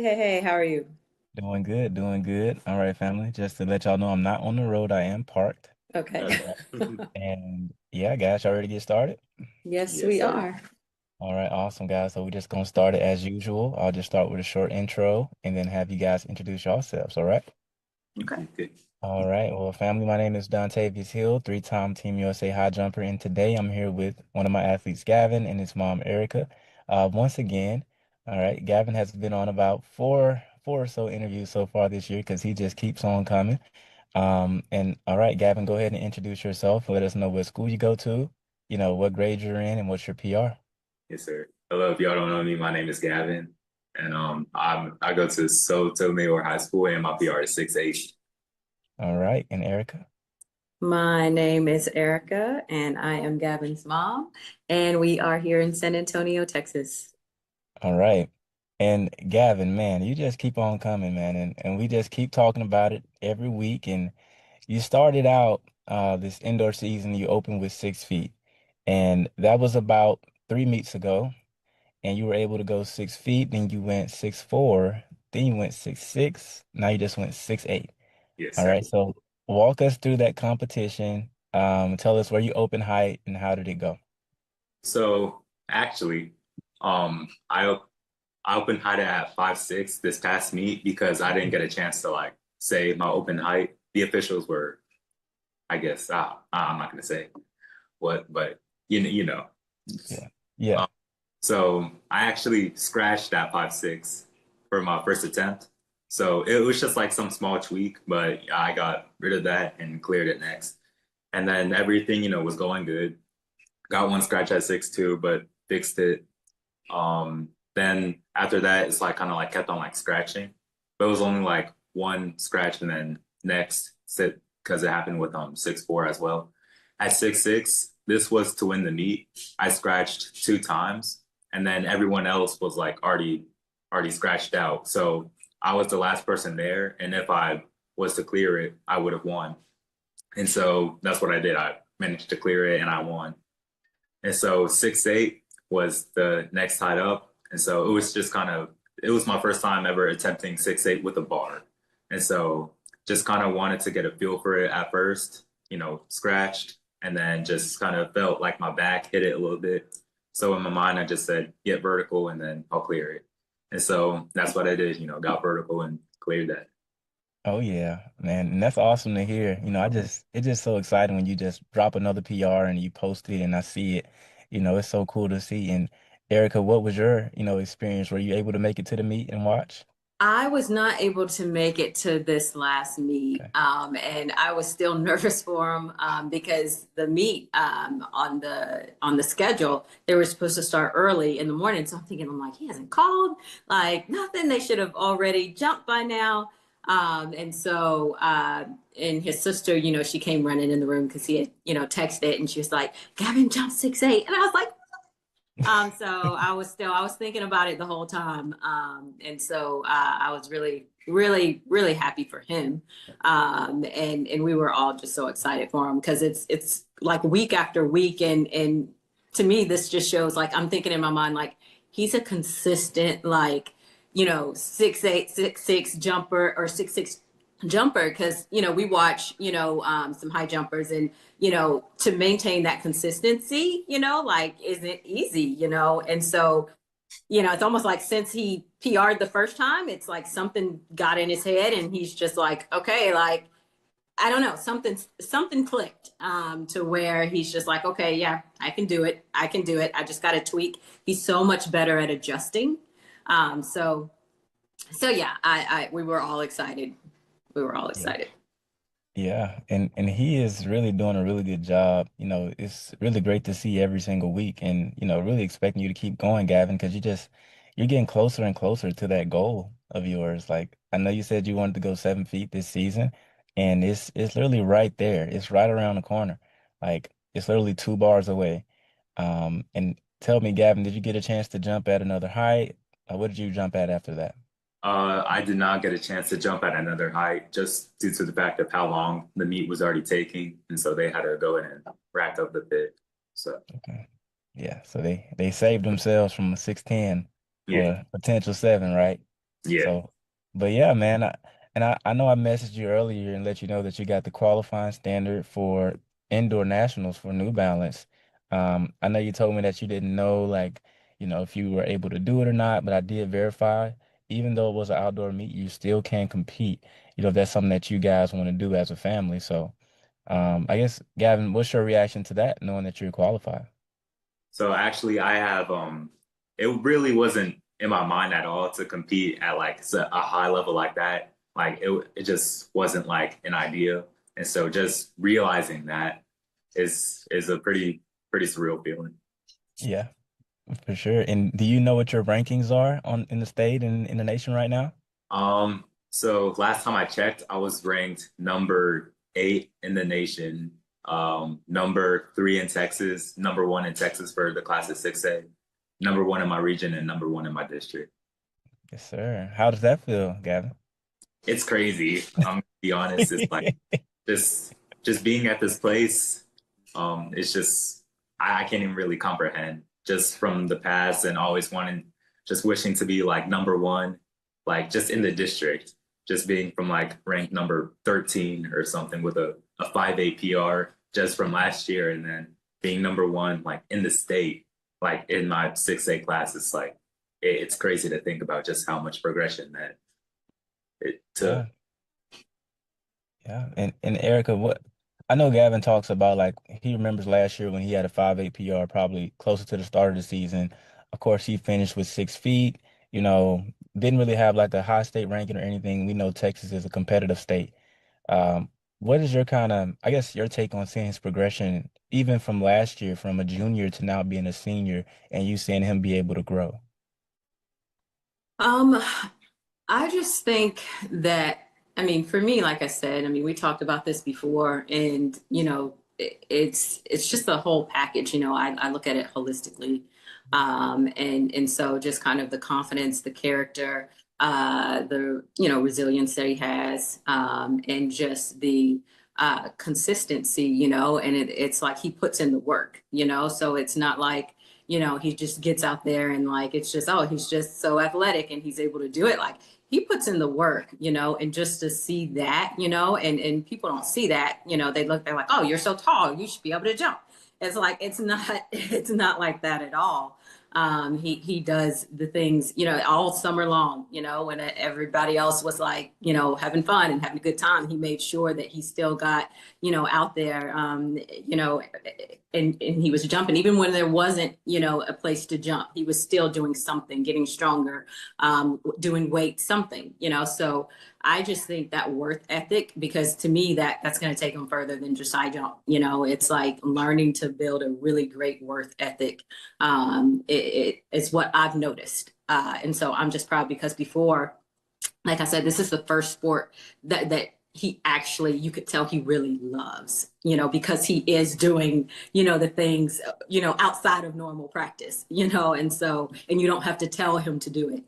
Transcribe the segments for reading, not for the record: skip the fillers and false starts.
Hey, how are you? Doing good, doing good. All right, family. Just to let y'all know, I'm not on the road. I am parked. Okay. All right. And yeah, guys, y'all ready to get started? Yes, Yes, we sir. are. All right, awesome, guys. So we're just gonna start it as usual. I'll just start with a short intro and then have you guys introduce yourselves. All right. Okay, good. All right. Well, family, my name is Dontavious Hill, three-time Team USA high jumper, and today I'm here with one of my athletes, Gavin, and his mom, Erica. Once again, all right, Gavin has been on about four or so interviews so far this year because he just keeps on coming. And all right, Gavin, go ahead and introduce yourself. Let us know what school you go to, what grade you're in, and what's your PR. Yes, sir. Hello, if y'all don't know me, my name is Gavin, and I go to Sotomayor High School, and my PR is 6'8". All right, and Erica. My name is Erica, and I am Gavin's mom, and we are here in San Antonio, Texas. All right. And Gavin, man, you just keep on coming, man. And we just keep talking about it every week. And you started out this indoor season, you opened with 6 feet. And that was about 3 meets ago. And you were able to go 6 feet, then you went 6'4", then you went 6'6", now you just went 6'8". Yes, All sir. right. So walk us through that competition. Tell us where you open height and how did it go? So actually, I opened height at 5'6" this past meet because I didn't get a chance to like say my open height. The officials were, I guess, I'm not gonna say what, but you know. Yeah. Yeah. Um, So I actually scratched that 5'6" for my first attempt. So it was just like some small tweak, but I got rid of that and cleared it next. And then everything, was going good. Got one scratch at 6'2", but fixed it. Then after that, it's like kind of like kept on like scratching, but it was only like one scratch and then next sit because it happened with 6'4" as well. At 6'6", this was to win the meet. I scratched two times, and then everyone else was like already scratched out. So I was the last person there, and if I was to clear it, I would have won. And so that's what I did. I managed to clear it, and I won. And so 6'8" was the next height up. And so it was just kind of it was my first time ever attempting 6'8" with a bar. And so just kind of wanted to get a feel for it at first, scratched, and then just kind of felt like my back hit it a little bit. So in my mind, I just said, get vertical and then I'll clear it. And so that's what I did, got vertical and cleared that. Oh yeah, man, and that's awesome to hear. It's just so exciting when you just drop another PR and you post it and I see it. It's so cool to see. And Erica, what was your, experience? Were you able to make it to the meet and watch? I was not able to make it to this last meet, Okay. and I was still nervous for him because the meet on the schedule they were supposed to start early in the morning. So I'm like, he hasn't called, like nothing. They should have already jumped by now. And his sister, she came running in the room because he had, texted and she was like, Gavin jumped 6'8", and I was like, so I was thinking about it the whole time. I was really, really, really happy for him. And we were all just so excited for him because it's like week after week. And to me, this just shows like, I'm thinking in my mind, like he's a consistent, like, 6'8", 6'6" jumper or 6'6" jumper because we watch some high jumpers and to maintain that consistency like isn't easy and so it's almost like since he PR'd the first time it's like something got in his head and he's just like okay, like I don't know, something clicked to where he's just like okay, yeah, I can do it, I just got to tweak. He's so much better at adjusting. Um so so yeah, I we were all excited. We were all Yeah. excited. Yeah, and he is really doing a really good job. It's really great to see every single week and, really expecting you to keep going, Gavin, because you're getting closer and closer to that goal of yours. Like I know you said you wanted to go 7 feet this season, and it's literally right there. It's right around the corner. Like it's literally 2 bars away. And tell me, Gavin, did you get a chance to jump at another height? What did you jump at after that? I did not get a chance to jump at another height just due to the fact of how long the meet was already taking, and so they had to go in and rack up the pit. So Okay. Yeah, so they saved themselves from a 6'10" for yeah, a potential 7, right? Yeah. So, but yeah, man, I know I messaged you earlier and let you know that you got the qualifying standard for indoor nationals for New Balance. I know you told me that you didn't know, like, if you were able to do it or not, but I did verify. Even though it was an outdoor meet, you still can compete. If that's something that you guys want to do as a family. So, I guess, Gavin, what's your reaction to that, knowing that you're qualified? So actually, I have it really wasn't in my mind at all to compete at like a high level like that. Like it just wasn't like an idea. And so just realizing that is a pretty surreal feeling. Yeah, for sure. And do you know what your rankings are on in the state and in the nation right now? So last time I checked, I was ranked number 8 in the nation, number 3 in Texas, number 1 in Texas for the class of 6A, number 1 in my region, and number 1 in my district. Yes, sir. How does that feel, Gavin? It's crazy. I'm gonna be honest. It's like just just being at this place. It's just I can't even really comprehend just from the past and always wanting, just wishing to be like number 1, like just in the district, just being from like ranked number 13 or something with a 5 APR just from last year, and then being number 1 like in the state, like in my 6A class. It's like it's crazy to think about just how much progression that it took. Yeah, yeah. And Erica, what I know Gavin talks about, like, he remembers last year when he had a 5 APR probably closer to the start of the season. Of course, he finished with 6 feet, you know, didn't really have like the high state ranking or anything. We know Texas is a competitive state. Um, what is your kind of, I guess, your take on seeing his progression, even from last year, from a junior to now being a senior, and you seeing him be able to grow? Um, I just think that, I mean, for me, like I said, I mean, we talked about this before, and it's just the whole package. I look at it holistically, and so just kind of the confidence, the character, the resilience that he has, and just the consistency, and it's like he puts in the work, so it's not like he just gets out there and like it's just, oh, he's just so athletic and he's able to do it. Like he puts in the work, and just to see that, and people don't see that, they're like, oh, you're so tall, you should be able to jump. It's like it's not it's not like that at all. He does the things, all summer long, when everybody else was like, having fun and having a good time. He made sure that he still got, out there, and he was jumping even when there wasn't, a place to jump. He was still doing something, getting stronger, doing weight, something, So I just think that worth ethic, because to me that's going to take him further than just high jump. It's like learning to build a really great worth ethic. It's what I've noticed. And so I'm just proud because before, like I said, this is the first sport that he actually, you could tell he really loves, because he is doing, the things, outside of normal practice, and you don't have to tell him to do it.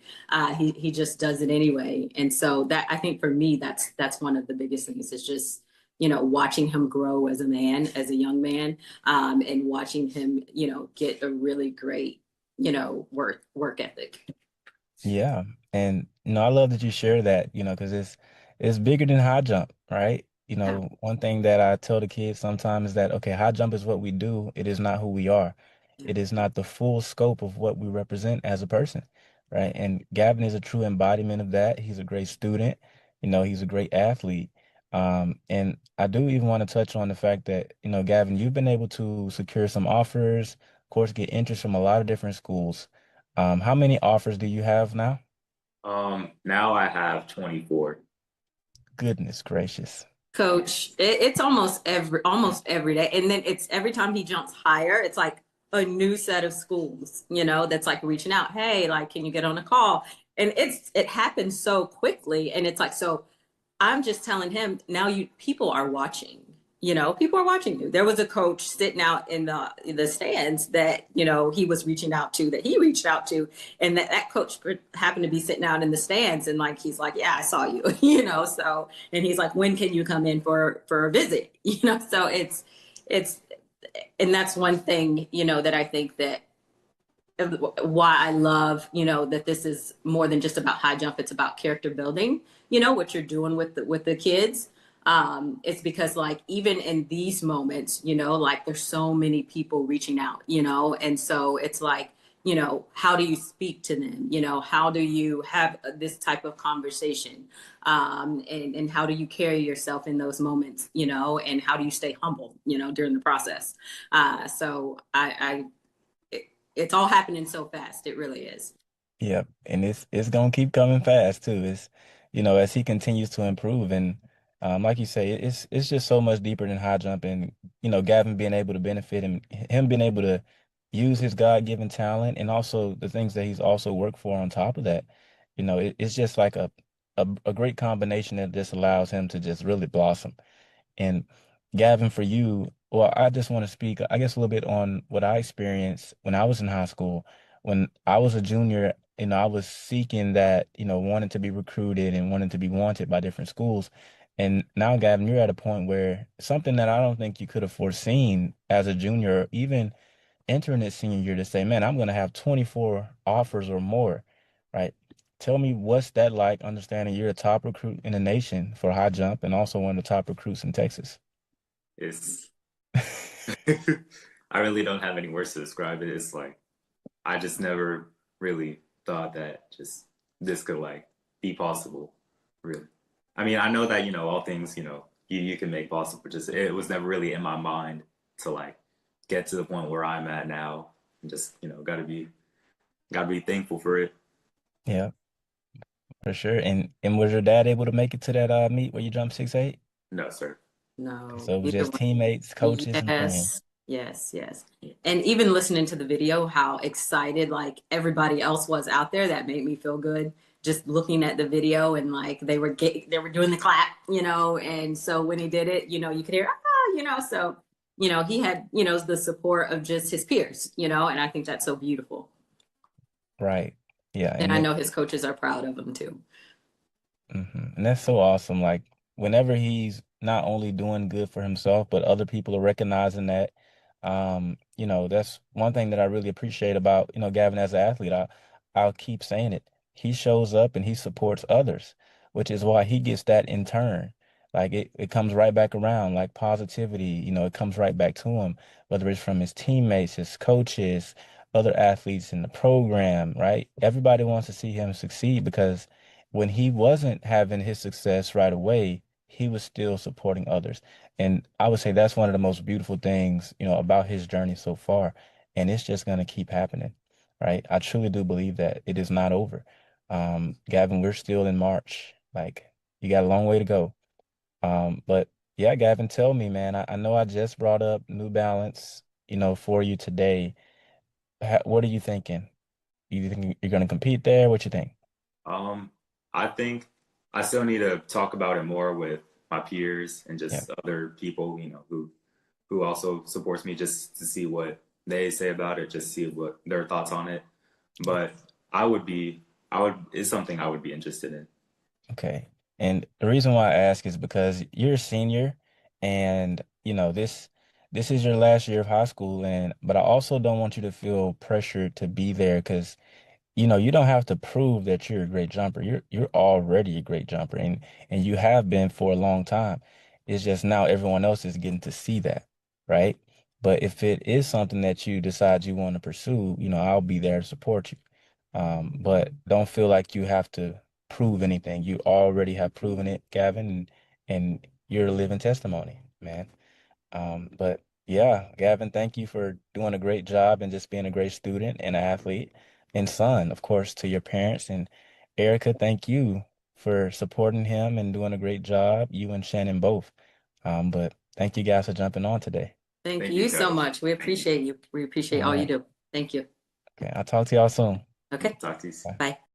He just does it anyway. And so that, I think for me, that's one of the biggest things is just, watching him grow as a man, as a young man, and watching him, get a really great, work ethic. Yeah. And I love that you share that, because it's bigger than high jump, right? Yeah. One thing that I tell the kids sometimes is that, okay, high jump is what we do. It is not who we are. Yeah. It is not the full scope of what we represent as a person, right? And Gavin is a true embodiment of that. He's a great student, he's a great athlete. And I do even want to touch on the fact that, Gavin, you've been able to secure some offers, of course, get interest from a lot of different schools. How many offers do you have now? Now I have 24. Goodness gracious. Coach, it's almost every day, and then it's every time he jumps higher, it's like a new set of schools, that's like reaching out. Hey, like, can you get on a call? And it happens so quickly, and it's like so. I'm just telling him now. People are watching. People are watching you. There was a coach sitting out in the stands that he was reaching out to, that he reached out to, and that coach happened to be sitting out in the stands, and like he's like, yeah, I saw you, So, and he's like, when can you come in for a visit, So it's and that's one thing that I think that why I love, that this is more than just about high jump. It's about character building, what you're doing with the kids. It's because like even in these moments, like there's so many people reaching out, and so it's like, how do you speak to them? How do you have this type of conversation? And how do you carry yourself in those moments, and how do you stay humble, during the process? So it's all happening so fast. It really is. Yep, and it's gonna keep coming fast too. It's as he continues to improve, and like you say, it's just so much deeper than high jump, and Gavin being able to benefit him being able to use his God-given talent, and also the things that he's also worked for on top of that. It's just like a great combination that just allows him to just really blossom. And Gavin, for you, well, I just want to speak, I guess, a little bit on what I experienced when I was in high school. When I was a junior, I was seeking that, wanting to be recruited and wanting to be wanted by different schools. And now, Gavin, you're at a point where something that I don't think you could have foreseen as a junior, or even entering this senior year, to say, man, I'm going to have 24 offers or more, right? Tell me what's that like, understanding you're a top recruit in the nation for high jump and also one of the top recruits in Texas. It's I really don't have any words to describe it. It's like I just never really thought that just this could like be possible, really. I mean, I know that, all things, you can make possible, but just it was never really in my mind to like get to the point where I'm at now. And just, gotta be thankful for it. Yeah, for sure. And was your dad able to make it to that meet where you jumped 6'8"? No, sir. No, So it was neither just one. teammates, coaches, and friends. Yes, yes, yes. And even listening to the video, how excited like everybody else was out there, that made me feel good. Just looking at the video and like they were doing the clap, and so when he did it, you could hear so he had the support of just his peers, and I think that's so beautiful. Right. Yeah, And I know his coaches are proud of him too. And that's so awesome. Like whenever he's not only doing good for himself, but other people are recognizing that. That's one thing that I really appreciate about, Gavin as an athlete. I'll keep saying it. He shows up and he supports others, which is why he gets that in turn. Like it comes right back around, like positivity, it comes right back to him, whether it's from his teammates, his coaches, other athletes in the program, right? Everybody wants to see him succeed because when he wasn't having his success right away, he was still supporting others. And I would say that's one of the most beautiful things, about his journey so far. And it's just going to keep happening, right? I truly do believe that it is not over. Gavin, we're still in March. Like, you got a long way to go. But yeah, Gavin, tell me, man, I know I just brought up New Balance, for you today. What are you thinking? You think you're going to compete there? What you think? Um, I think I still need to talk about it more with my peers and Yeah. just other people, who also supports me just to see what they say about it, just see what their thoughts on it. But it's something I would be interested in. Okay. And the reason why I ask is because you're a senior and this is your last year of high school, and but I also don't want you to feel pressured to be there because you don't have to prove that you're a great jumper. You're already a great jumper, and you have been for a long time. It's just now everyone else is getting to see that, right? But if it is something that you decide you want to pursue, I'll be there to support you. But don't feel like you have to prove anything. You already have proven it, Gavin, and you're a living testimony, man. But yeah, Gavin, thank you for doing a great job and just being a great student and athlete. And son, of course, to your parents. And Erica, thank you for supporting him and doing a great job, you and Shannon both. But thank you guys for jumping on today. Thank Thank you, you so coach. much. We Thank you. appreciate you. We appreciate All all you right. do. Thank you. Okay, I'll talk to y'all soon. Okay. Talk to you soon. Bye. Bye.